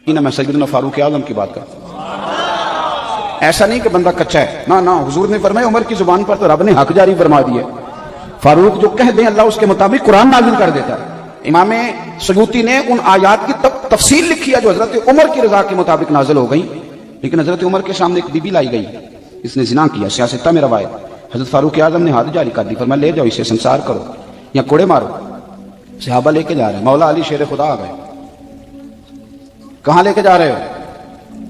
میں سیدنا فاروق اعظم کی بات کرتا ہوں۔ ایسا نہیں کہ بندہ کچا ہے، نہ حضور نے فرمایا عمر کی زبان پر تو رب نے حق جاری فرما دیا ہے، فاروق جو کہہ دیں اللہ اس کے مطابق قرآن نازل کر دیتا ہے۔ امام سیوطی نے ان آیات کی تفصیل لکھی ہے جو حضرت عمر کی رضا کے مطابق نازل ہو گئی، لیکن حضرت عمر کے سامنے ایک بی بی لائی گئی، اس نے زنا کیا، سیاستہ میں روایت، حضرت فاروق اعظم نے حد جاری کر دی، فرمایا لے جاؤ اسے سنسار کرو یا کوڑے مارو۔ صحابہ لے کے جا رہے ہیں، مولا علی شیر خدا آ گئے، کہاں لے کے جا رہے ہو؟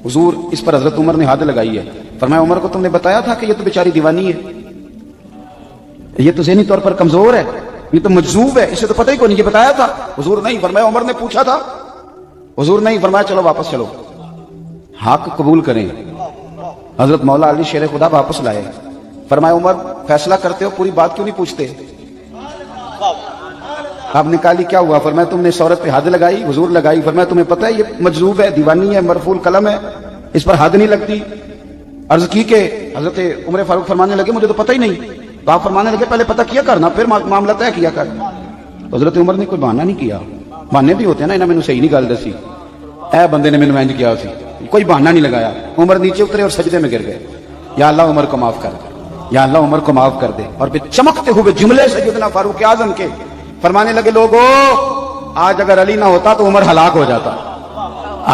حضور اس پر حضرت عمر نے حد لگائی ہے، فرمایا عمر کو تم نے بتایا تھا کہ یہ تو بیچاری دیوانی ہے، یہ تو ذہنی طور پر کمزور ہے، یہ تو مجذوب ہے، اسے تو پتہ ہی کوئی نہیں، یہ بتایا تھا؟ حضور نہیں، فرمایا عمر نے پوچھا تھا؟ حضور نہیں، فرمایا چلو واپس چلو، حق قبول کریں۔ حضرت مولا علی شیر خدا واپس لائے، فرمایا عمر فیصلہ کرتے ہو پوری بات کیوں نہیں پوچھتے؟ آپ نے کہا لی کیا ہوا؟ فرمایا تم نے اس عورت پہ حد لگائی، حضور لگائی، فرمایا تمہیں پتہ ہے یہ مجذوب ہے، دیوانی ہے، مرفوع قلم ہے، اس پر حد نہیں لگتی۔ عرض کی کہ حضرت عمر فاروق فرمانے لگے مجھے تو پتہ ہی نہیں، تو آپ فرمانے لگے پہلے پتہ کیا کرنا پھر معاملہ طے کیا کر۔ حضرت عمر نے کوئی بہانہ نہیں کیا، بہانے بھی ہوتے ہیں نا، انہوں نے مینوں صحیح نہیں گل دسی، اے بندے نے مینوں انج کیا سی، کوئی بہانہ نہیں لگایا۔ عمر نیچے اترے اور سجدے میں گر گئے، یا اللہ عمر کو معاف کر دے، یا اللہ عمر کو معاف کر دے۔ اور پھر چمکتے ہوئے جملے سیدنا فاروق اعظم کے فرمانے لگے لوگو آج اگر علی نہ ہوتا تو عمر ہلاک ہو جاتا،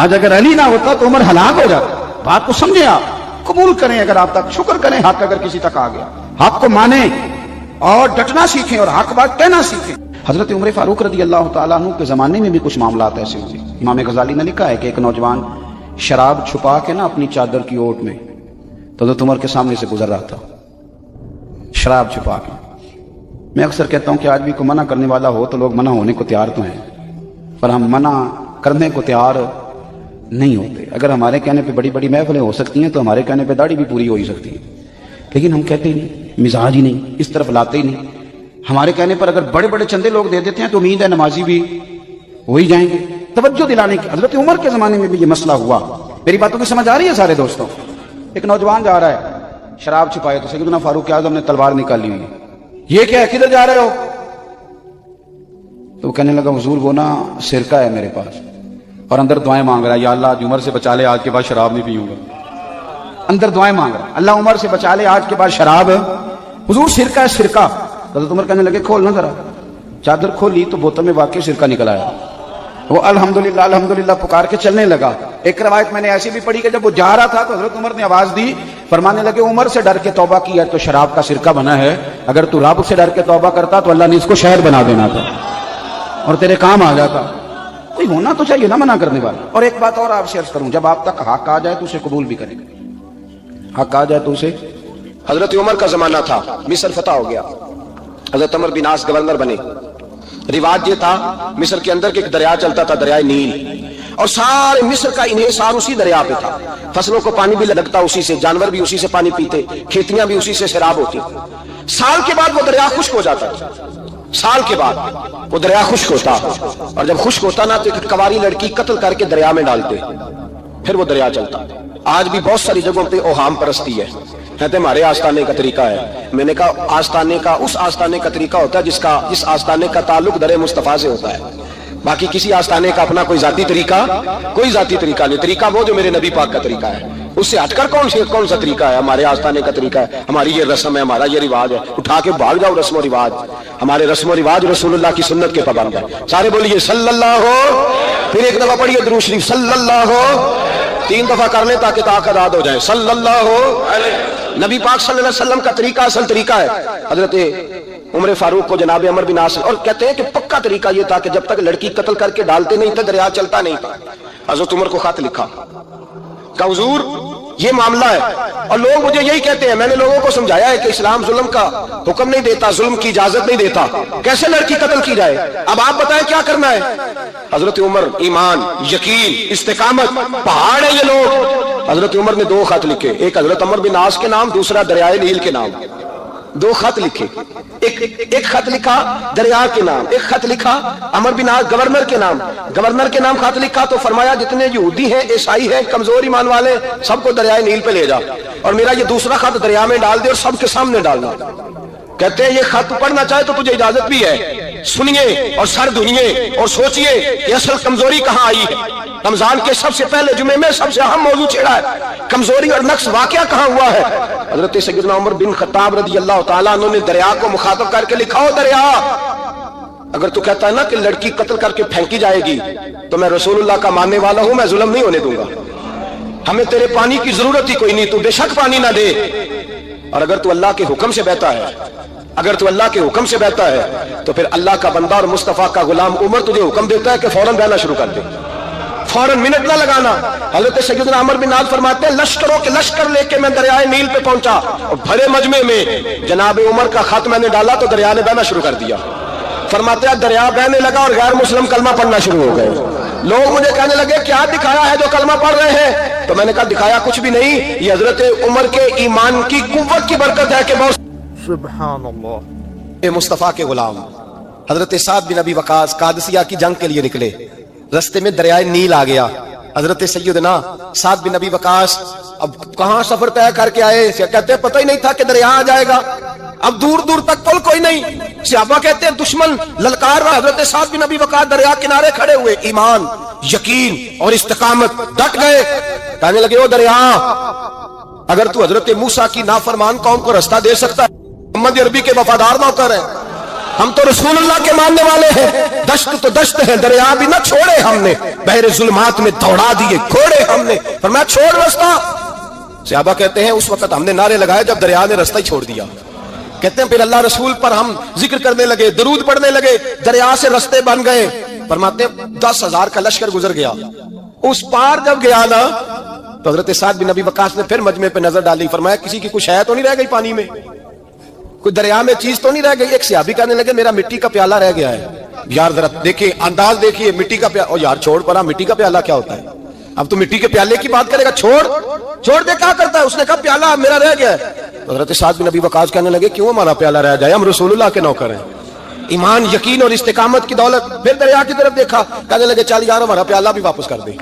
آج اگر علی نہ ہوتا تو عمر ہلاک ہو جاتا۔ بات کو سمجھیں، آپ قبول کریں، اگر آپ تک شکر کریں، حق اگر کسی تک آ گیا حق کو مانیں اور ڈٹنا سیکھیں اور حق بات کہنا سیکھیں۔ حضرت عمر فاروق رضی اللہ تعالیٰ عنہ کے زمانے میں بھی کچھ معاملات ایسے ہوئے۔ امام غزالی نے لکھا ہے کہ ایک نوجوان شراب چھپا کے نا اپنی چادر کی اوٹ میں تو حضرت عمر کے سامنے سے گزر رہا تھا، شراب چھپا کے۔ میں اکثر کہتا ہوں کہ آج بھی کوئی منع کرنے والا ہو تو لوگ منع ہونے کو تیار تو ہیں، پر ہم منع کرنے کو تیار نہیں ہوتے۔ اگر ہمارے کہنے پہ بڑی بڑی محفلیں ہو سکتی ہیں تو ہمارے کہنے پہ داڑھی بھی پوری ہو ہی سکتی ہے، لیکن ہم کہتے ہی نہیں، مزاج ہی نہیں، اس طرف لاتے ہی نہیں۔ ہمارے کہنے پر اگر بڑے بڑے چندے لوگ دے دیتے ہیں تو امید ہے نمازی بھی ہو ہی جائیں گے۔ توجہ دلانے کی حضرت عمر کے زمانے میں بھی یہ مسئلہ ہوا۔ میری باتوں کی سمجھ آ رہی ہے سارے دوستوں؟ ایک نوجوان جا رہا ہے شراب چھپائے تو سیدنا فاروق اعظم نے تلوار نکالی ہوئی، یہ کیا ہے، کدھر جا رہے ہو؟ تو وہ کہنے لگا حضور وہ نا سرکہ ہے میرے پاس، اور اندر دعائیں مانگ رہا ہے، یا اللہ آج عمر سے بچا لے، آج کے بعد شراب نہیں پیوں گا۔ اندر دعائیں مانگ رہا ہے، اللہ عمر سے بچا لے، آج کے بعد شراب۔ حضور سرکہ ہے سرکہ۔ حضرت عمر کہنے لگے کھول نا ذرا، چادر کھولی تو بوتل میں واقعی سرکہ نکل آیا۔ وہ الحمدللہ الحمدللہ پکار کے چلنے لگا۔ ایک روایت میں نے ایسی بھی پڑھی کہ جب وہ جا رہا تھا تو حضرت عمر نے آواز دی، فرمانے لگے عمر سے ڈر کے توبہ کی ہے تو شراب کا سرکہ بنا ہے، اگر تو رب سے ڈر کے توبہ کرتا تو اللہ نے اس کو شہر بنا دینا تھا اور تیرے کام آ جاتا۔ کوئی ہونا تو چاہیے نا منع کرنے والا۔ اور ایک بات اور آپ سے عرض کروں، جب آپ تک حق آ جائے تو اسے قبول بھی کریں، حق آ جائے تو اسے۔ حضرت عمر کا زمانہ تھا، مصر فتح ہو گیا، حضرت عمر بن عاص گورنر بنے۔ رواج یہ تھا مصر کے اندر کہ ایک دریا چلتا تھا، دریائے نیل، اور سارے مصر کا انحصار اسی دریا پہ تھا، فصلوں کو پانی بھی لگتا اسی سے، جانور بھی اسی سے پانی پیتے، کھیتیاں بھی اسی سے سیراب ہوتی۔ سال کے بعد وہ دریا خشک ہو جاتا، سال کے بعد وہ دریا خشک ہوتا، اور جب خشک ہوتا نا تو ایک کواری لڑکی قتل کر کے دریا میں ڈالتے، پھر وہ دریا چلتا۔ آج بھی بہت ساری جگہوں پہ اوہام پرستی ہے، کہتے ہمارے آستانے کا طریقہ ہے۔ میں نے کہا آستانے کا اس آستانے کا طریقہ ہوتا ہے جس آستانے کا تعلق در مصطفیٰ سے ہوتا ہے، باقی کسی آستانے کا اپنا کوئی ذاتی طریقہ، کوئی ذاتی طریقہ نہیں۔ طریقہ وہ جو میرے نبی پاک کا طریقہ ہے، اس سے ہٹ کر کون سا طریقہ ہے؟ ہمارے آستانے کا طریقہ ہے، ہماری یہ رسم ہے، ہمارا یہ رواج ہے، اٹھا کے بھاگ جاؤ رسم و رواج۔ ہمارے رسم و رواج رسول اللہ کی سنت کے پابند ہے۔ سارے بولیے صلی اللہ ہو، پھر ایک دفعہ پڑھیے درود شریف صلی اللہ ہو، 3 دفعہ کر لیں تاکہ طاقت آد ہو جائے، صلی اللہ ہو۔ نبی پاک صلی اللہ علیہ وسلم کا طریقہ اصل طریقہ ہے۔ حضرت عمر فاروق کو جناب عمر بن عاص، اور کہتے ہیں کہ پکا طریقہ یہ تھا کہ جب تک لڑکی قتل کر کے ڈالتے نہیں تھے دریا چلتا نہیں تھا۔ حضرت عمر کو خط لکھا کہ حضور یہ معاملہ ہے، اور لوگ مجھے یہی کہتے ہیں، میں نے لوگوں کو سمجھایا ہے کہ اسلام ظلم کا حکم نہیں دیتا، ظلم کی اجازت نہیں دیتا، کیسے لڑکی قتل کی جائے؟ اب آپ بتائیں کیا کرنا ہے؟ حضرت عمر ایمان، یقین، استقامت، پہاڑ ہے یہ لوگ۔ حضرت عمر نے 2 خط لکھے، ایک حضرت عمر بن عاص کے نام، دوسرا دریائے نیل کے نام۔ 2 خط لکھے، ایک خط لکھا دریا کے نام، ایک خط لکھا عمر بن عاص گورنر کے نام۔ گورنر کے نام خط لکھا تو فرمایا جتنے یہودی ہیں، عیسائی ہیں، کمزور ایمان والے، سب کو دریائے نیل پہ لے جا، اور میرا یہ دوسرا خط دریا میں ڈال دے اور سب کے سامنے ڈالنا۔ کہتے ہیں یہ خط پڑھنا چاہے تو تجھے اجازت بھی ہے، سنیے اور سر دھنیے اور سوچئے کہ اصل کمزوری کہاں آئی ہے۔ رمضان کے سب سے پہلے جمعے میں سب سے اہم موضوع چھیڑا ہے، کمزوری اور نقص واقعہ کہاں ہوا ہے۔ حضرت سیدنا عمر بن خطاب رضی اللہ تعالیٰ عنہ نے دریا کو مخاطب کر کے لکھا، ہو دریا، اگر تو کہتا ہے نا کہ لڑکی قتل کر کے پھینکی جائے گی تو میں رسول اللہ کا ماننے والا ہوں، میں ظلم نہیں ہونے دوں گا، ہمیں تیرے پانی کی ضرورت ہی کوئی نہیں، تو بے شک پانی نہ دے، اور اگر تو اللہ کے حکم سے بہتا ہے، اگر تو اللہ کے حکم سے بہتا ہے تو پھر اللہ کا بندہ اور مصطفیٰ کا غلام عمر تجھے حکم دیتا ہے کہ فوراً بہنا شروع کر دے، فوراً منٹ نہ لگانا۔ حضرت سیدنا عمر بن عاص فرماتے ہیں لشکروں کے لشکر لے کے میں دریائے نیل پہ پہنچا اور بھرے مجمع میں جناب عمر کا خط میں نے ڈالا تو دریا نے بہنا شروع کر دیا۔ فرماتے ہیں دریا بہنے لگا اور غیر مسلم کلمہ پڑھنا شروع ہو گئے، لوگ مجھے کہنے لگے کیا دکھایا ہے جو کلمہ پڑھ رہے ہیں؟ تو میں نے کہا دکھایا کچھ بھی نہیں، یہ حضرت عمر کے ایمان کی قوت کی برکت ہے کہ بہت سبحان اللہ۔ مصطفیٰ کے غلام حضرت سعد بن ابی وقاص قادسیہ کی جنگ کے لیے نکلے، رستے میں دریائے نیل آ گیا، حضرت سیدنا سعد بن ابی وقاص اب کہاں سفر طے کر کے آئے، کہتے ہیں پتہ ہی نہیں تھا کہ دریا آ جائے گا، اب دور دور تک پل کوئی نہیں، صحابہ کہتے ہیں دشمن للکار رہا، حضرت سعد بن ابی وقاص دریا کنارے کھڑے ہوئے، ایمان، یقین اور استقامت، ڈٹ گئے، کہنے لگے او دریا، اگر تو حضرت موسیٰ کی نافرمان قوم کو رستہ دے سکتا ہے، محمد عربی کے وفادار نوکر ہیں، ہم تو رسول اللہ کے ماننے والے ہیں، دشت تو دشت ہے، دریا بھی نہ چھوڑے ہم نے، بحر ظلمات میں دوڑا دیے گھوڑے ہم نے، فرمایا چھوڑ رستہ۔ صحابہ کہتے ہیں اس وقت ہم نے نعرے لگائے جب دریا نے رستہ ہی چھوڑ دیا، کہتے ہیں پھر اللہ رسول پر ہم ذکر کرنے لگے، درود پڑھنے لگے، دریا سے رستے بن گئے، فرماتے ہیں 10,000 کا لشکر گزر گیا، اس پار جب گیا نا تو حضرت سعد بن ابی وقاص نے پھر مجمع پہ نظر ڈالی، فرمایا کسی کی کچھ ہے تو نہیں رہ گئی پانی میں، کوئی دریا میں چیز تو نہیں رہ گئی؟ ایک صحابی کہنے لگے میرا مٹی کا پیالہ رہ گیا ہے، یار ذرا دیکھیں انداز دیکھیے، مٹی کا پیالہ، او یار چھوڑ پڑا، مٹی کا پیالہ کیا ہوتا ہے، اب تو مٹی کے پیالے کی بات کرے گا، چھوڑ دے، کیا کرتا ہے؟ اس نے کہا پیالہ میرا رہ گیا ہے۔ حضرت سعد بن ابی وقاص کہنے لگے کیوں ہمارا پیالہ رہ جائے، ہم رسول اللہ کے نوکر ہیں، ایمان، یقین اور استقامت کی دولت۔ پھر دریا کی طرف دیکھا، کہنے لگے چل یار ہمارا پیالہ بھی واپس کر دے۔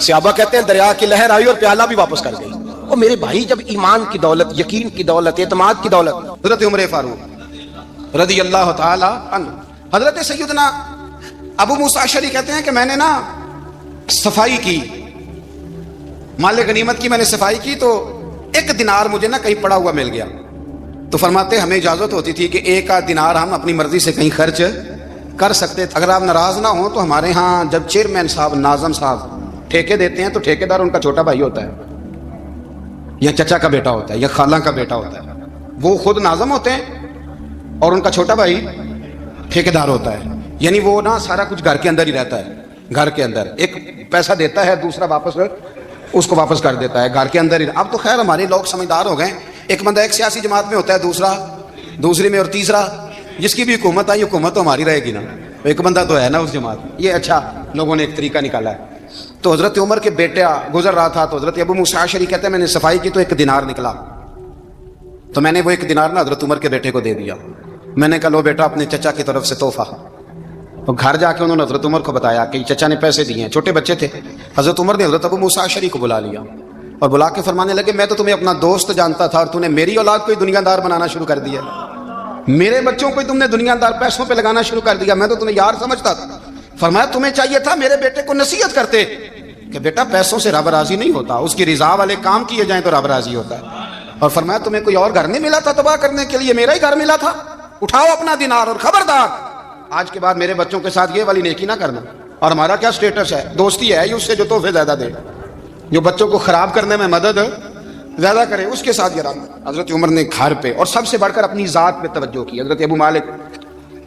صحابہ کہتے ہیں دریا کی لہر آئی اور پیالہ بھی واپس کر گئی۔ اور میرے بھائی جب ایمان کی دولت، یقین کی دولت، اعتماد کی دولت، حضرت عمر فاروق رضی اللہ تعالی عنہ، حضرت سیدنا ابو موسیٰ اشعری کہتے ہیں کہ میں نے نا صفائی کی، مال غنیمت کی میں نے صفائی کی تو ایک دینار مجھے نا کہیں پڑا ہوا مل گیا، تو فرماتے ہمیں اجازت ہوتی تھی کہ ایک آدھ دینار ہم اپنی مرضی سے کہیں خرچ کر سکتے تھے، اگر آپ ناراض نہ ہوں تو ہمارے ہاں جب چیئرمین صاحب، ناظم صاحب ٹھیکے دیتے ہیں تو ٹھیکیدار ان کا چھوٹا بھائی ہوتا ہے یا چچا کا بیٹا ہوتا ہے یا خالہ کا بیٹا ہوتا ہے، وہ خود ناظم ہوتے ہیں اور ان کا چھوٹا بھائی ٹھیکیدار ہوتا ہے، یعنی وہ نا سارا کچھ گھر کے اندر ہی رہتا ہے، گھر کے اندر ایک پیسہ دیتا ہے، دوسرا واپس اس کو واپس کر دیتا ہے، گھر کے اندر ہی۔ اب تو خیر ہمارے لوگ سمجھدار ہو گئے، ایک بندہ ایک سیاسی جماعت میں ہوتا ہے، دوسرا دوسری میں، اور تیسرا جس کی بھی حکومت آئی حکومت تو ہماری رہے گی نا، ایک بندہ تو ہے نا اس جماعت میں، یہ اچھا لوگوں نے ایک طریقہ نکالا ہے۔ تو حضرت عمر کے بیٹا گزر رہا تھا تو حضرت ابو موسیٰ اشعری کہتے ہیں میں نے صفائی کی تو ایک دینار نکلا، تو میں نے وہ ایک دینار نا حضرت عمر کے بیٹے کو دے دیا، میں نے کہا لو بیٹا اپنے چچا کی طرف سے تحفہ۔ تو گھر جا کے انہوں نے حضرت عمر کو بتایا کہ چچا نے پیسے دیے ہیں، چھوٹے بچے تھے، حضرت عمر نے حضرت ابو موسیٰ اشعری کو بلا لیا اور بلا کے فرمانے لگے میں تو تمہیں اپنا دوست جانتا تھا اور تم نے میری اولاد کو ہی دنیا دار بنانا شروع کر دیا، میرے بچوں کو ہی تم نے دنیا دار پیسوں پہ لگانا شروع کر دیا، میں تو تمہیں یار سمجھتا تھا۔ فرمایا تمہیں چاہیے تھا میرے بیٹے کو نصیحت کرتے کہ بیٹا پیسوں سے رب راضی نہیں ہوتا، اس کی رضا والے کام کیے جائیں تو رب راضی ہوتا ہے، اور فرمایا تمہیں کوئی اور گھر نہیں ملا تھا تباہ کرنے کے لیے، میرا ہی گھر ملا تھا، اٹھاؤ اپنا دینار اور خبردار آج کے بعد میرے بچوں کے ساتھ یہ والی نیکی نہ کرنا۔ اور ہمارا کیا سٹیٹس ہے، دوستی ہے اس سے جو تحفے زیادہ دے، جو بچوں کو خراب کرنے میں مدد زیادہ کرے اس کے ساتھ یہ رہا۔ حضرت عمر نے گھر پہ اور سب سے بڑھ کر اپنی ذات پہ توجہ کی۔ حضرت ابو مالک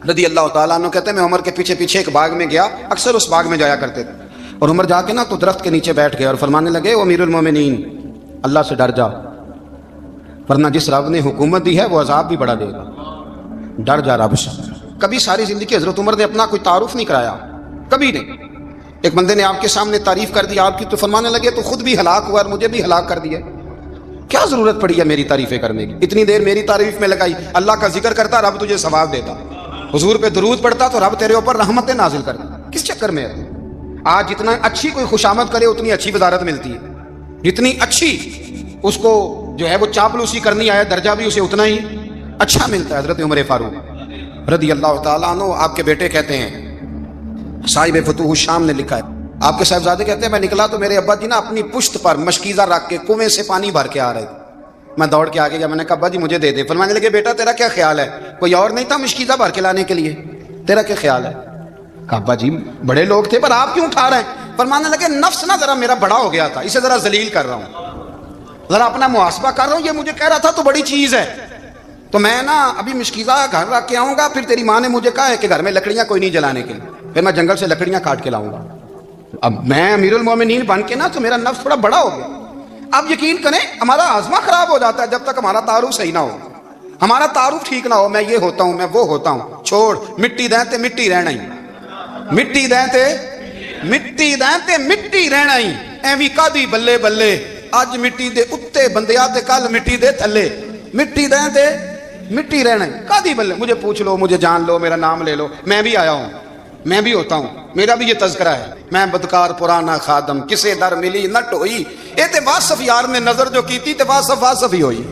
رضی اللہ تعالیٰ عنہ کہتے ہیں میں عمر کے پیچھے پیچھے ایک باغ میں گیا، اکثر اس باغ میں جایا کرتے تھے، اور عمر جا کے نا تو درخت کے نیچے بیٹھ گئے اور فرمانے لگے او امیر المومنین اللہ سے ڈر جا، ورنہ جس رب نے حکومت دی ہے وہ عذاب بھی بڑا دے گا، ڈر جا رب سے۔ کبھی ساری زندگی حضرت عمر نے اپنا کوئی تعارف نہیں کرایا، کبھی نہیں۔ ایک بندے نے آپ کے سامنے تعریف کر دی آپ کی تو فرمانے لگے تو خود بھی ہلاک ہوا اور مجھے بھی ہلاک کر دیا، کیا ضرورت پڑی ہے میری تعریفیں کرنے کی، اتنی دیر میری تعریف میں لگائی، اللہ کا ذکر کرتا رب تجھے ثواب دیتا، حضور پہ درود پڑھتا تو رب تیرے اوپر رحمتیں نازل کرتا، کس چکر میں ہے؟ آج جتنا اچھی کوئی خوشامد کرے اتنی اچھی وزارت ملتی ہے، جتنی اچھی اس کو جو ہے وہ چاپلوسی کرنی آئے درجہ بھی اسے اتنا ہی اچھا ملتا ہے۔ حضرت عمر فاروق رضی اللہ تعالیٰ عنہ آپ کے بیٹے کہتے ہیں، صاحب فتوح الشام نے لکھا ہے، آپ کے صاحبزادے کہتے ہیں میں نکلا تو میرے ابا جی نا اپنی پشت پر مشکیزہ رکھ کے کنویں سے پانی بھر کے آ رہے تھے۔ میں دوڑ کے آگے گیا، میں نے کہا ابا جی مجھے دے دے۔ فرمانے لگے بیٹا تیرا کیا خیال ہے، کوئی اور نہیں تھا مشکیزہ بھر کے لانے کے لیے، تیرا کیا خیال ہے؟ کہا ابا جی بڑے لوگ تھے پر آپ کیوں اٹھا رہے ہیں؟ فرمانے لگے نفس نا ذرا میرا بڑا ہو گیا تھا، اسے ذرا ذلیل کر رہا ہوں، ذرا اپنا محاسبہ کر رہا ہوں، یہ مجھے کہہ رہا تھا تو بڑی چیز ہے، تو میں نا ابھی مشکیزہ گھر رکھ کے آؤں گا، پھر تیری ماں نے مجھے کہا ہے کہ گھر میں لکڑیاں کوئی نہیں جلانے کے لیے، پھر میں جنگل سے لکڑیاں کاٹ کے لاؤں گا۔ اب میں امیر المومنین بن کے نا تو میرا نفس تھوڑا بڑا ہو گیا۔ اب یقین کریں ہمارا آزما خراب ہو جاتا ہے جب تک ہمارا تعارف صحیح نہ ہو، ہمارا تعارف ٹھیک نہ ہو، میں یہ ہوتا ہوں میں وہ ہوتا ہوں، چھوڑ مٹی دیں تے مٹی رہنا ہی، مٹی دیں تے مٹی رہنا ہی، ایویں کادی بلے بلے اج مٹی دے اتے بندیا تے کل مٹی دے تھلے، مٹی دیں تے مٹی رہنا ہی، کادی بلے، مجھے پوچھ لو مجھے جان لو میرا نام لے لو، میں بھی آیا ہوں، میں بھی ہوتا ہوں، میرا بھی یہ تذکرہ ہے، میں بدکار پرانا خادم کسے در ملی نٹ ہوئی، اے تے واصف یار نے نظر جو کی تھی تے واصف ہی ہوئی۔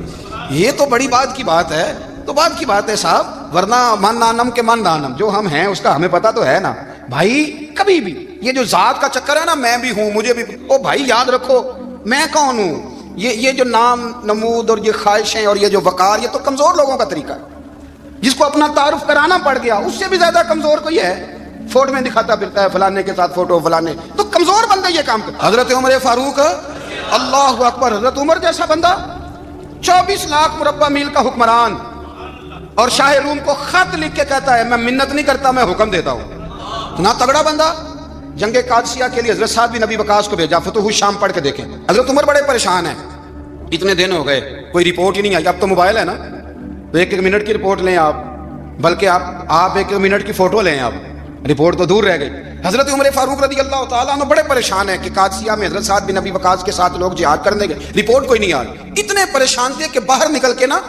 یہ تو بڑی بات کی بات ہے، تو بات کی بات ہے صاحب، ورنہ من نانم کے من دانم، جو ہم ہیں اس کا ہمیں پتہ تو ہے نا بھائی۔ کبھی بھی یہ جو ذات کا چکر ہے نا، میں بھی ہوں مجھے بھی، او بھائی یاد رکھو میں کون ہوں، یہ جو نام نمود اور یہ خواہشیں اور یہ جو وقار، یہ تو کمزور لوگوں کا طریقہ ہے، جس کو اپنا تعارف کرانا پڑ گیا اس سے بھی زیادہ کمزور کوئی ہے، فوٹو میں دکھاتا پھرتا ہے فلانے کے ساتھ فوٹو فلانے، تو کمزور بندہ یہ کام کرتا۔ حضرت عمر فاروق اللہ اکبر، حضرت عمر جیسا بندہ 24 لاکھ مربع میل کا حکمران، اور شاہ روم کو خط لکھ کے کہتا ہے میں منت نہیں کرتا میں حکم دیتا ہوں، اتنا تگڑا بندہ۔ جنگ قادسیہ کے لیے حضرت سعد بن ابی وقاص کو بھیجا، فتوح الشام پڑھ کے دیکھیں، حضرت عمر بڑے پریشان ہیں، اتنے دن ہو گئے کوئی رپورٹ ہی نہیں آئی، اب تو موبائل ہے نا تو ایک منٹ کی رپورٹ لیں آپ، بلکہ آپ ایک منٹ کی فوٹو لیں، آپ رپورٹ تو دور رہ گئی۔ حضرت عمر فاروق رضی اللہ تعالیٰ عنہ بڑے پریشان ہیں کہ قادسیہ میں حضرت سعد بن ابی وقاص کے ساتھ لوگ جہاد کرنے گئے، رپورٹ کوئی نہیں آ رہی، اتنے پریشان تھے کہ باہر نکل کے نا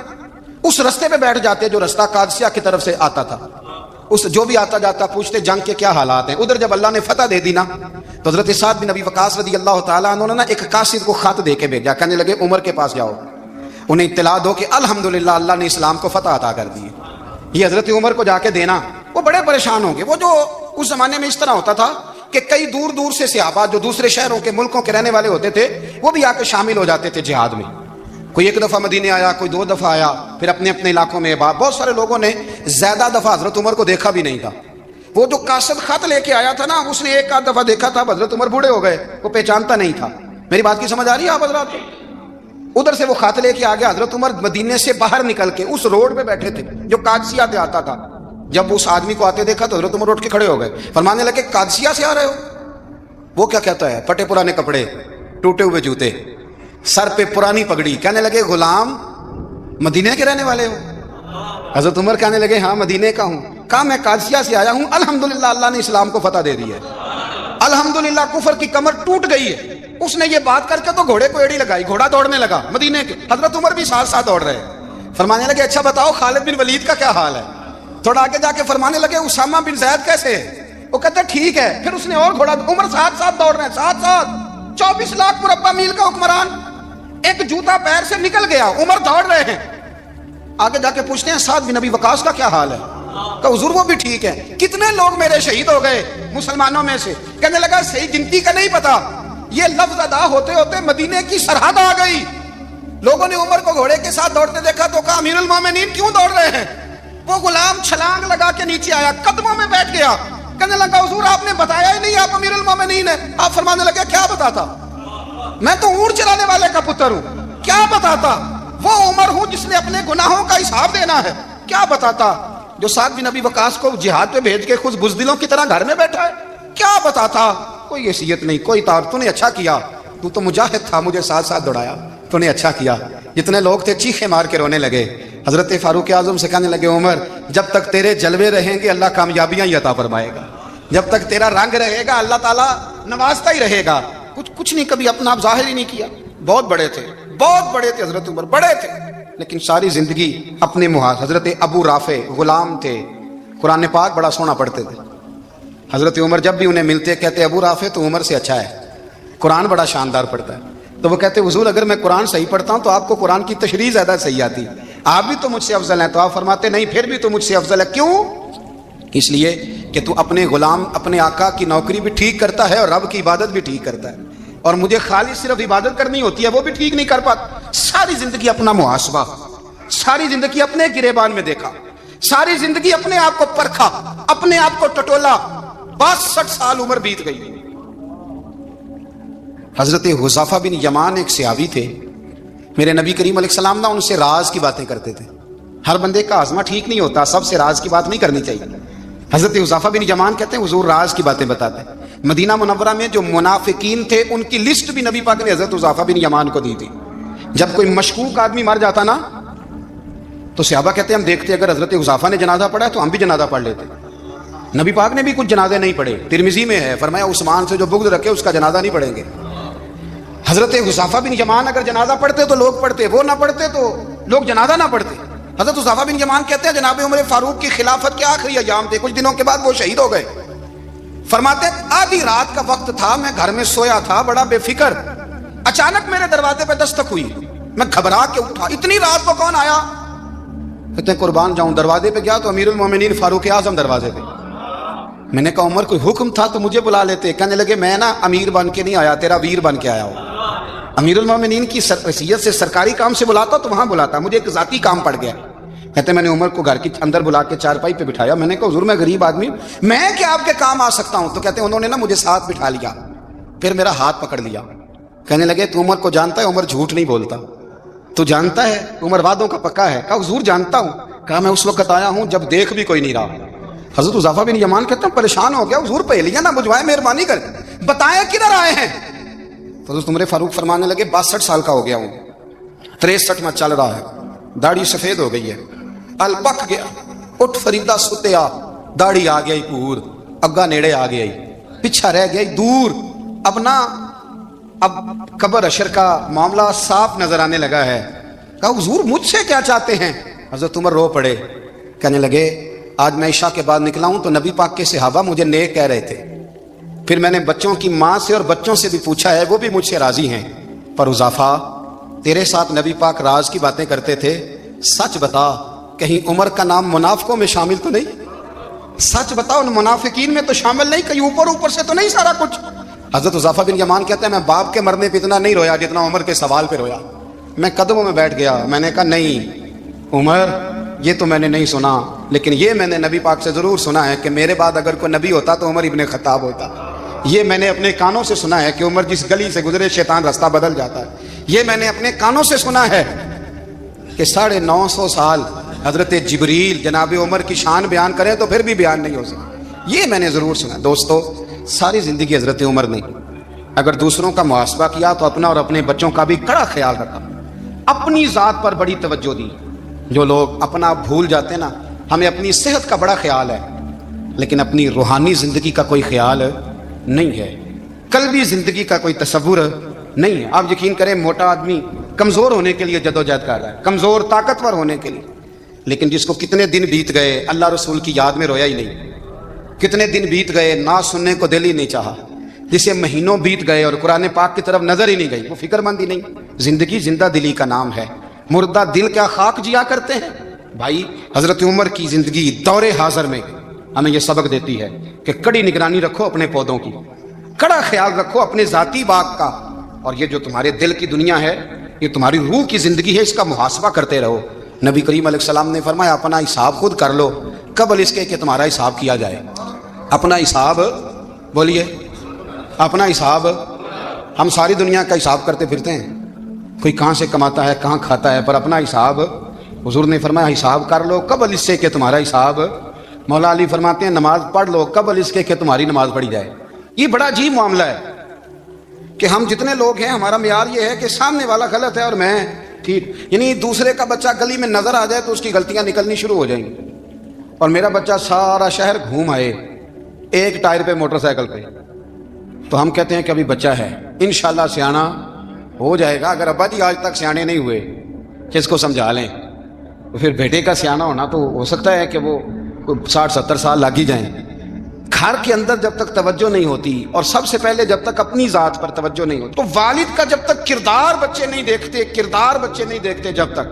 اس رستے پہ بیٹھ جاتے جو رستہ قادسیہ کی طرف سے آتا تھا، اس جو بھی آتا جاتا پوچھتے جنگ کے کیا حالات ہیں۔ ادھر جب اللہ نے فتح دے دی نا تو حضرت سعد بن ابی وقاص رضی اللہ تعالیٰ عنہ نے نا ایک قاصد کو خط دے کے بھیجا، کہنے لگے عمر کے پاس جاؤ، انہیں اطلاع دو کہ الحمدللہ اللہ نے اسلام کو فتح عطا کر دی ہے۔ یہ حضرت عمر کو جا کے دینا، وہ بڑے پریشان ہوں گے۔ وہ جو اس زمانے میں اس طرح ہوتا تھا کہ کئی دور دور سے صحابہ جو دوسرے شہروں کے ملکوں کے رہنے والے ہوتے تھے وہ بھی آ کے شامل ہو جاتے تھے جہاد میں، کوئی ایک دفعہ مدینے آیا، کوئی 2 دفعہ آیا، پھر اپنے اپنے علاقوں میں بہت سارے لوگوں نے زیادہ دفعہ حضرت عمر کو دیکھا بھی نہیں تھا۔ وہ جو قاصد خط لے کے آیا تھا نا، اس نے ایک آدھ دفعہ دیکھا تھا، حضرت عمر بوڑھے ہو گئے، وہ پہچانتا نہیں تھا۔ میری بات کی سمجھ آ رہی ہے آپ حضرات کو؟ ادھر سے وہ خط لے کے آ گیا، حضرت عمر مدینے سے باہر نکل کے اس روڈ پہ بیٹھے تھے جو قادسیہ سے آتا تھا، جب اس آدمی کو آتے دیکھا تو حضرت عمر اٹھ کے کھڑے ہو گئے، فرمانے لگے قادسیہ سے آ رہے ہو؟ وہ کیا کہتا ہے؟ پھٹے پرانے کپڑے، ٹوٹے ہوئے جوتے، سر پہ پرانی پگڑی، کہنے لگے غلام مدینے کے رہنے والے ہو؟ حضرت عمر کہنے لگے ہاں مدینے کا ہوں۔ کہا میں قادسیہ سے آیا ہوں، الحمدللہ اللہ نے اسلام کو فتح دے دی ہے، الحمدللہ کفر کی کمر ٹوٹ گئی ہے۔ اس نے یہ بات کر کے تو گھوڑے کو ایڑی لگائی، گھوڑا دوڑنے لگا مدینے کے، حضرت عمر بھی ساتھ ساتھ دوڑ رہے، فرمانے لگے اچھا بتاؤ خالد بن ولید کا کیا حال ہے؟ تھوڑا آگے جا کے فرمانے لگے اسامہ بن زید کیسے ہے؟ وہ کہتے ٹھیک ہے۔ پھر اس نے اور گھوڑا، عمر ساتھ ساتھ دوڑ رہے ہیں، ساتھ ساتھ 24 لاکھ مربع میل کا حکمران، ایک جوتا پیر سے نکل گیا، عمر دوڑ رہے ہیں۔ آگے جا کے پوچھتے ہیں سعد بن ابی وقاص کا کیا حال ہے؟ کہ حضور وہ بھی ٹھیک ہے۔ کتنے لوگ میرے شہید ہو گئے مسلمانوں میں سے؟ کہنے لگا صحیح گنتی کا نہیں پتا، یہ لفظ ادا ہوتے ہوتے مدینے کی سرحد آ گئی۔ لوگوں نے عمر کو گھوڑے کے ساتھ دوڑتے دیکھا تو کہا امیر المومنین کیوں دوڑ رہے ہیں؟ وہ غلام چھلانگ لگا کے نیچے آیا، قدموں میں بیٹھ گیا، کہنے لگا حضور آپ نے بتایا ہی نہیں آپ امیر المومنین ہیں۔ آپ فرمانے لگے کیا بتاتا؟ میں تو اونٹ چلانے والے کا پتر ہوں، کیا بتاتا؟ وہ عمر ہوں جس نے اپنے گناہوں کا حساب دینا ہے، کیا بتاتا؟ جو سعد بن ابی وقاص کو جہاد پہ بھیج کے خود بزدلوں کی طرح گھر میں بیٹھا ہے، کیا بتاتا؟ کوئی حیثیت نہیں، کوئی تار، تو نے اچھا کیا، تو مجاہد تھا، مجھے ساتھ ساتھ دوڑایا، تو نے اچھا کیا۔ جتنے لوگ تھے چیخے مار کے رونے لگے۔ حضرت فاروق اعظم سے کہنے لگے عمر جب تک تیرے جلوے رہیں گے اللہ کامیابیاں ہی عطا فرمائے گا، جب تک تیرا رنگ رہے گا اللہ تعالیٰ نوازتا ہی رہے گا۔ کچھ نہیں، کبھی اپنا آپ ظاہر ہی نہیں کیا۔ بہت بڑے تھے، بہت بڑے تھے حضرت عمر، بڑے تھے، لیکن ساری زندگی اپنے محاذ۔ حضرت ابو رافع غلام تھے، قرآن پاک بڑا سونا پڑھتے تھے۔ حضرت عمر جب بھی انہیں ملتے کہتے ابو رافع تو عمر سے اچھا ہے، قرآن بڑا شاندار پڑھتا ہے۔ تو وہ کہتے حضور اگر میں قرآن صحیح پڑھتا ہوں تو آپ کو قرآن کی تشریح زیادہ صحیح آتی، آپ بھی تو مجھ سے افضل ہیں. تو آپ فرماتے نہیں پھر بھی تو مجھ سے افضل ہے. کیوں؟ اس لیے کہ تو اپنے غلام اپنے آقا کی نوکری بھی ٹھیک کرتا ہے اور رب کی عبادت بھی ٹھیک کرتا ہے, اور مجھے خالی صرف عبادت کرنی ہوتی ہے وہ بھی ٹھیک نہیں کر پاتا. ساری زندگی اپنا محاسبہ, ساری زندگی اپنے گریبان میں دیکھا, ساری زندگی اپنے آپ کو پرکھا, اپنے آپ کو ٹٹولا. 62 سال عمر بیت گئی. حضرت حذیفہ بن یمان ایک صحابی تھے, میرے نبی کریم علیہ السلام نا ان سے راز کی باتیں کرتے تھے. ہر بندے کا ہاضمہ ٹھیک نہیں ہوتا, سب سے راز کی بات نہیں کرنی چاہیے. حضرت حذیفہ بن یمان کہتے ہیں حضور راز کی باتیں بتاتے ہیں. مدینہ منورہ میں جو منافقین تھے ان کی لسٹ بھی نبی پاک نے حضرت حذیفہ بن یمان کو دی تھی. جب کوئی مشکوک آدمی مر جاتا نا تو صحابہ کہتے ہیں ہم دیکھتے اگر حضرت حذیفہ نے جنازہ پڑھا ہے تو ہم بھی جنازہ پڑھ لیتے. نبی پاک نے بھی کچھ جنازے نہیں پڑھے. ترمذی میں ہے, فرمایا عثمان سے جو بغض رکھے اس کا جنازہ نہیں پڑھیں گے. حضرت حذیفہ بن یمان اگر جنازہ پڑھتے تو لوگ پڑھتے, وہ نہ پڑھتے تو لوگ جنازہ نہ پڑھتے. حضرت حذیفہ بن یمان کہتے ہیں جناب عمر فاروق کی خلافت کے آخری ایام تھے, کچھ دنوں کے بعد وہ شہید ہو گئے. فرماتے آدھی رات کا وقت تھا, میں گھر میں سویا تھا بڑا بے فکر, اچانک میرے دروازے پہ دستک ہوئی, میں گھبرا کے اٹھا, اتنی رات کو کون آیا؟ کہتے ہیں قربان جاؤں, دروازے پہ گیا تو امیر المومنین فاروق اعظم دروازے پہ. میں نے کہا عمر کوئی حکم تھا تو مجھے بلا لیتے. کہنے لگے میں نا امیر بن کے نہیں آیا, تیرا ویر بن کے آیا ہوں. امیر المومنین کی حیثیت سے سرکاری کام سے بلاتا تو وہاں بلاتا, مجھے ایک ذاتی کام پڑ گیا. کہتے ہیں میں نے عمر کو گھر کے اندر بلا کے چارپائی پہ بٹھایا. میں نے کہا حضور میں غریب آدمی, میں کیا آپ کے کام آ سکتا ہوں؟ تو کہتے ہیں انہوں نے نا مجھے ساتھ بٹھا لیا, پھر میرا ہاتھ پکڑ لیا. کہنے لگے تو عمر کو جانتا ہے؟ عمر جھوٹ نہیں بولتا. تو جانتا ہے عمر وعدوں کا پکا ہے؟ کہا حضور جانتا ہوں. کہا میں اس وقت آیا ہوں جب دیکھ بھی کوئی نہیں رہا. حضرت حذیفہ بن یمان کہتے ہیں پریشان ہو گیا, حضور پہلیاں نہ بجھوائے, مہربانی کر بتائیں کدھر آئے ہیں. تو حضرت عمر فاروق فرمانے لگے 62 سال کا ہو گیا ہوں, 63 میں چل رہا ہے, داڑھی سفید ہو گئی ہے, الپک گیا, اٹھ فریدہ ستیا, داڑھی آ گئی پور, اگا نیڑے آ گئی, پیچھا رہ گئی دور. اب قبر اشر کا معاملہ صاف نظر آنے لگا ہے. کہا حضور مجھ سے کیا چاہتے ہیں؟ حضرت عمر رو پڑے, کہنے لگے آج میں عشاء کے بعد نکلا ہوں تو نبی پاک کے صحابہ مجھے نیک کہہ رہے تھے, پھر میں نے بچوں کی ماں سے اور بچوں سے بھی پوچھا ہے, وہ بھی مجھ سے راضی ہیں. پر حذیفہ تیرے ساتھ نبی پاک راز کی باتیں کرتے تھے, سچ بتا کہیں عمر کا نام منافقوں میں شامل تو نہیں؟ سچ بتا ان منافقین میں تو شامل نہیں, کہیں اوپر سے تو نہیں سارا کچھ؟ حضرت حذیفہ بن یمان کہتے ہیں میں باپ کے مرنے پہ اتنا نہیں رویا جتنا عمر کے سوال پہ رویا. میں قدموں میں بیٹھ گیا, میں نے کہا نہیں عمر یہ تو میں نے نہیں سنا, لیکن یہ میں نے نبی پاک سے ضرور سنا ہے کہ میرے بعد اگر کوئی نبی ہوتا تو عمر ابن خطاب ہوتا. یہ میں نے اپنے کانوں سے سنا ہے کہ عمر جس گلی سے گزرے شیطان راستہ بدل جاتا ہے. یہ میں نے اپنے کانوں سے سنا ہے کہ 950 سال حضرت جبریل جناب عمر کی شان بیان کریں تو پھر بھی بیان نہیں ہو سکتا. یہ میں نے ضرور سنا. دوستو ساری زندگی حضرت عمر نے اگر دوسروں کا محاسبہ کیا تو اپنا اور اپنے بچوں کا بھی کڑا خیال رکھا, اپنی ذات پر بڑی توجہ دی. جو لوگ اپنا بھول جاتے ہیں نا, ہمیں اپنی صحت کا بڑا خیال ہے لیکن اپنی روحانی زندگی کا کوئی خیال نہیں ہے, قلبی زندگی کا کوئی تصور نہیں ہے. آپ یقین کریں موٹا آدمی کمزور ہونے کے لیے جدوجہد کر رہا ہے, کمزور طاقتور ہونے کے لیے, لیکن جس کو کتنے دن بیت گئے اللہ رسول کی یاد میں رویا ہی نہیں, کتنے دن بیت گئے نہ سننے کو دل ہی نہیں چاہا, جسے مہینوں بیت گئے اور قرآن پاک کی طرف نظر ہی نہیں گئی, وہ فکر مند ہی نہیں. زندگی زندہ دلی کا نام ہے, مردہ دل کیا خاک جیا کرتے ہیں. بھائی حضرت عمر کی زندگی دور حاضر میں ہمیں یہ سبق دیتی ہے کہ کڑی نگرانی رکھو اپنے پودوں کی, کڑا خیال رکھو اپنے ذاتی باغ کا, اور یہ جو تمہارے دل کی دنیا ہے یہ تمہاری روح کی زندگی ہے, اس کا محاسبہ کرتے رہو. نبی کریم علیہ السلام نے فرمایا اپنا حساب خود کر لو قبل اس کے کہ تمہارا حساب کیا جائے. اپنا حساب بولیے, اپنا حساب. ہم ساری دنیا کا حساب کرتے پھرتے ہیں, کوئی کہاں سے کماتا ہے کہاں کھاتا ہے, پر اپنا حساب حضور نے فرمایا حساب کر لو قبل اس سے کہ تمہارا حساب. مولا علی فرماتے ہیں نماز پڑھ لو قبل اس کے کہ تمہاری نماز پڑھی جائے. یہ بڑا عجیب معاملہ ہے کہ ہم جتنے لوگ ہیں ہمارا معیار یہ ہے کہ سامنے والا غلط ہے اور میں ٹھیک, یعنی دوسرے کا بچہ گلی میں نظر آ جائے تو اس کی غلطیاں نکلنی شروع ہو جائیں گی, اور میرا بچہ سارا شہر گھوم آئے ایک ٹائر پہ موٹر سائیکل پہ تو ہم کہتے ہیں کہ ابھی بچہ ہے انشاءاللہ سیانا ہو جائے گا. اگر ابا جی آج تک سیانے نہیں ہوئے کس کو سمجھا لیں, تو پھر بیٹے کا سیانا ہونا تو ہو سکتا ہے کہ وہ 60-70 سال لگ ہی جائیں. گھر کے اندر جب تک توجہ نہیں ہوتی, اور سب سے پہلے جب تک اپنی ذات پر توجہ نہیں ہوتی, تو والد کا جب تک کردار بچے نہیں دیکھتے, کردار بچے نہیں دیکھتے جب تک,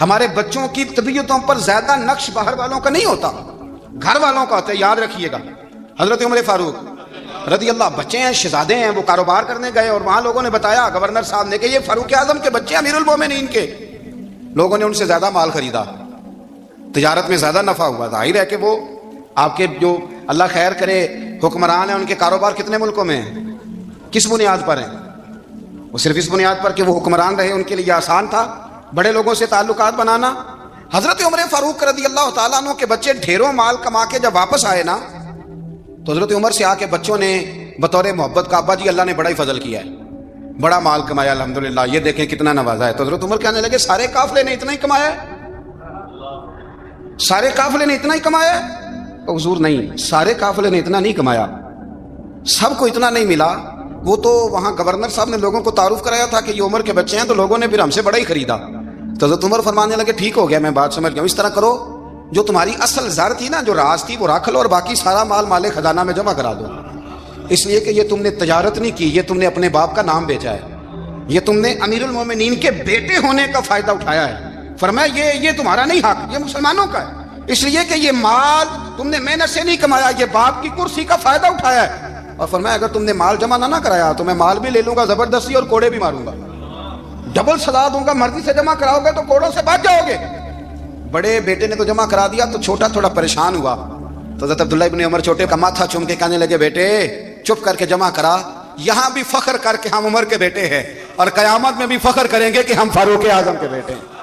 ہمارے بچوں کی طبیعتوں پر زیادہ نقش باہر والوں کا نہیں ہوتا، گھر والوں کا ہوتا ہے، یاد رکھیے گا۔ حضرت عمر فاروق رضی اللہ بچے ہیں، شہزادے ہیں، وہ کاروبار کرنے گئے اور وہاں لوگوں نے بتایا گورنر صاحب نے کہ یہ فاروق اعظم کے بچے امیر المومنین کے۔ لوگوں نے ان سے زیادہ مال خریدا، تجارت میں زیادہ نفع ہوا۔ ظاہر ہے کہ وہ آپ کے جو اللہ خیر کرے حکمران ہیں، ان کے کاروبار کتنے ملکوں میں ہیں، کس بنیاد پر ہیں؟ وہ صرف اس بنیاد پر کہ وہ حکمران رہے، ان کے لیے آسان تھا بڑے لوگوں سے تعلقات بنانا۔ حضرت عمر فاروق رضی اللہ تعالیٰ عنہ کے بچے ڈھیروں مال کما کے جب واپس آئے نا، تو حضرت عمر سے آ کے بچوں نے بطور محبت کا ابا جی اللہ نے بڑا ہی فضل کیا ہے، بڑا مال کمایا الحمدللہ، یہ دیکھیں کتنا نوازا ہے۔ تو حضرت عمر کہنے لگے سارے قافلے نے اتنا ہی کمایا ہے؟ سارے قافلے نے اتنا ہی کمایا ہے؟ تو حضور نہیں، سارے قافلے نے اتنا نہیں کمایا، سب کو اتنا نہیں ملا۔ وہ تو وہاں گورنر صاحب نے لوگوں کو تعارف کرایا تھا کہ یہ عمر کے بچے ہیں، تو لوگوں نے پھر ہم سے بڑا ہی خریدا۔ تو حضرت عمر فرمانے لگے ٹھیک ہو گیا، میں بات سمجھ گیا ہوں، اس طرح کرو جو تمہاری اصل زر تھی نا، جو راز تھی، وہ رکھ لو اور باقی سارا مال خزانہ میں جمع کرا دو، اس لیے کہ یہ تم نے تجارت نہیں کی، یہ تم نے اپنے باپ کا نام بیچا ہے، یہ تم نے امیر المومنین کے بیٹے ہونے کا فائدہ اٹھایا ہے۔ فرمایا یہ تمہارا نہیں حق، یہ مسلمانوں کا ہے، اس لیے کہ یہ مال تم نے محنت سے نہیں کمایا، یہ باپ کی کرسی کا فائدہ اٹھایا ہے۔ اور فرمایا اگر تم نے مال جمع نہ کرایا تو میں مال بھی لے لوں گا زبردستی اور کوڑے بھی ماروں گا، ڈبل سزا دوں گا، مرضی سے جمع کراؤ گے تو کوڑوں سے بچ جاؤ گے۔ بڑے بیٹے نے تو جمع کرا دیا، تو چھوٹا تھوڑا پریشان ہوا، تو حضرت عبداللہ ابن عمر چھوٹے کا ماتھا چوم کے کہنے لگے بیٹے چپ کر کے جمع کرا، یہاں بھی فخر کر کے ہم عمر کے بیٹے ہیں، اور قیامت میں بھی فخر کریں گے کہ ہم فاروق اعظم کے بیٹے ہیں۔